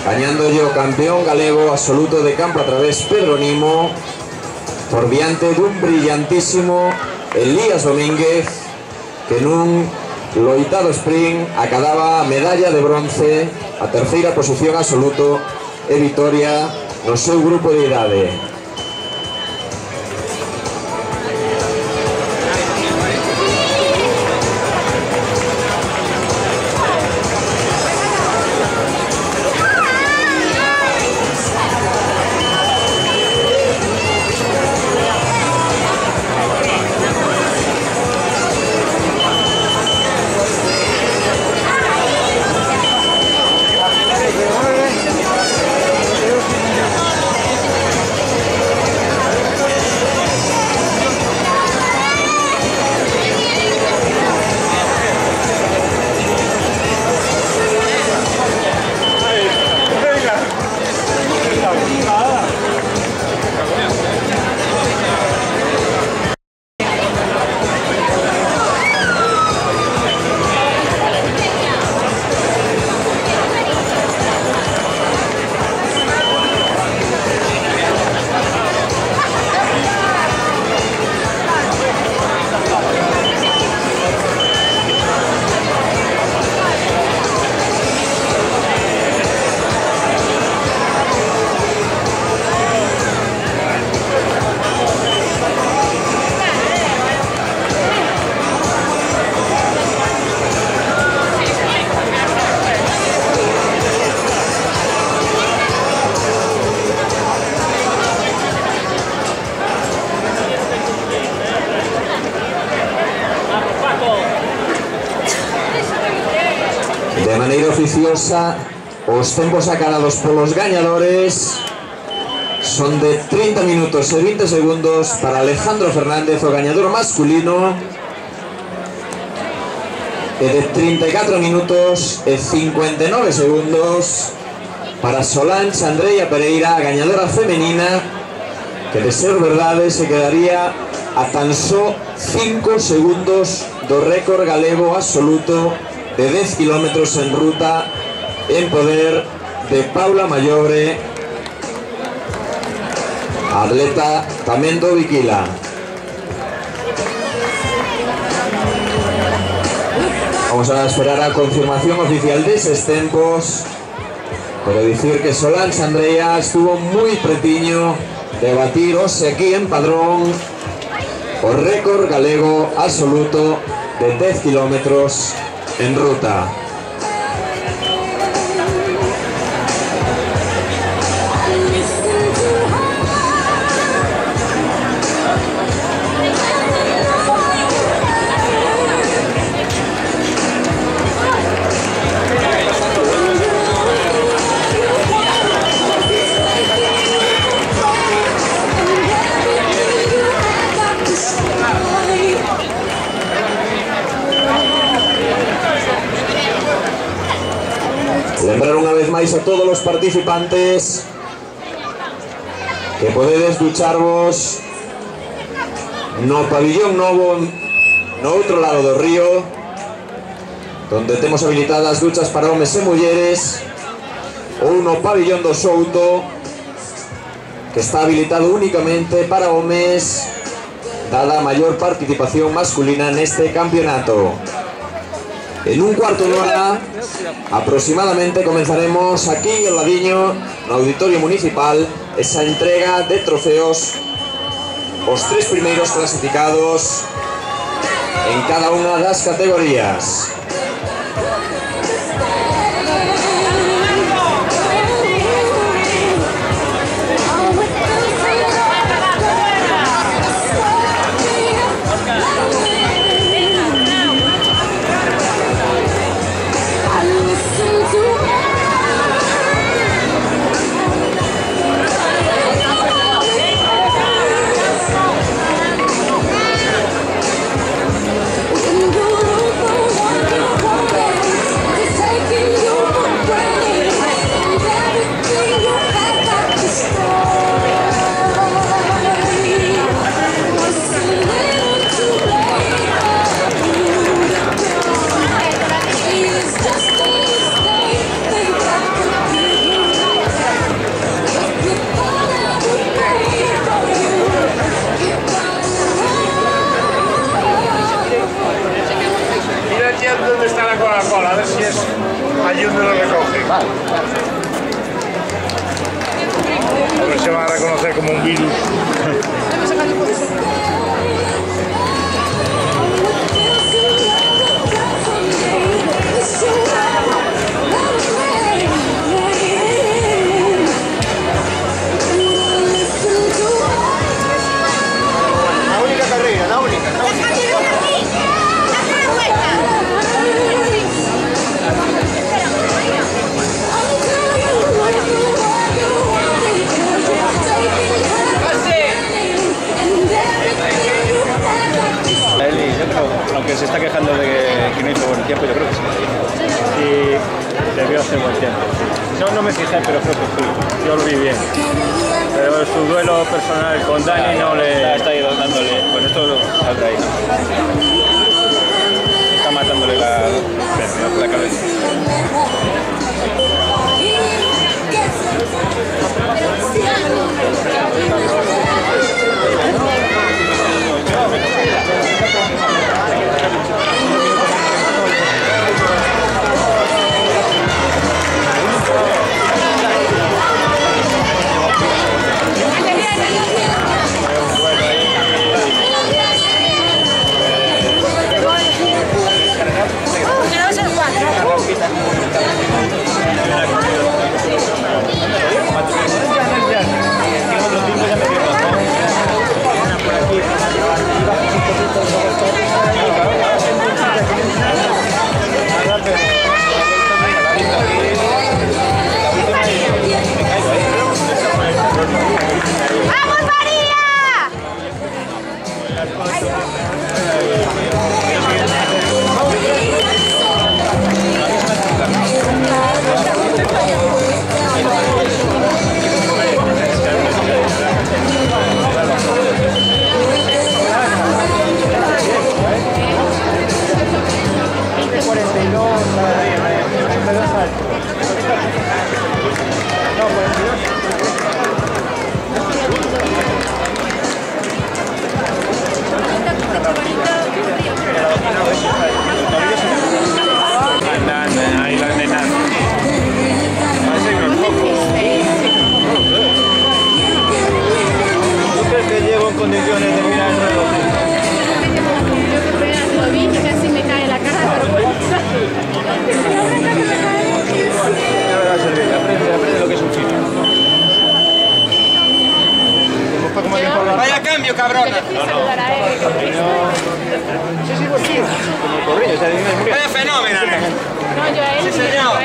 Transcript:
gañando yo campeón galego absoluto de campo a través Pedro Nimo por diante dun brillantísimo Elías Domínguez, que nun loitado sprint acadaba medalla de bronce, a terceira posición absoluto e vitoria no seu grupo de idade. De maneira oficiosa, os tempos acadados polos gañadores son de 30 minutos e 20 segundos para Alejandro Fernández, o gañador masculino, e de 34 minutos e 59 segundos para Solange Andrea Pereira, a gañadora femenina, que de ser verdade se quedaría a tan só 5 segundos do récord galego absoluto de 10 kilómetros en ruta en poder de Paula Mallobre, atleta tamén do Viquila. Vamos a esperar a confirmación oficial deses tempos, pero dicir que Solange Andrea estuvo moi pretiño de batir hoxe aquí en Padrón o récord galego absoluto de 10 kilómetros en ruta. Lembrar unha vez máis a todos os participantes que podedes ducharvos no pabillón novo no outro lado do río, donde temos habilitadas duchas para homes e mulleres, ou no pabillón do Souto, que está habilitado únicamente para homes, dada a maior participación masculina neste campeonato. En un cuarto de hora aproximadamente comenzaremos aquí en Ladiño, no Auditorio Municipal, esa entrega de trofeos, os 3 primeiros clasificados en cada unha das categorías. No me fijé, pero creo que sí. Yo lo vi bien. Pero su duelo personal con Dani no le... Está ahí dándole... Bueno, esto saldrá ahí. Está matándole la cabeza. Vaya cambio, cabrona. Vaya fenómeno. No, yo a él. Sí, señor.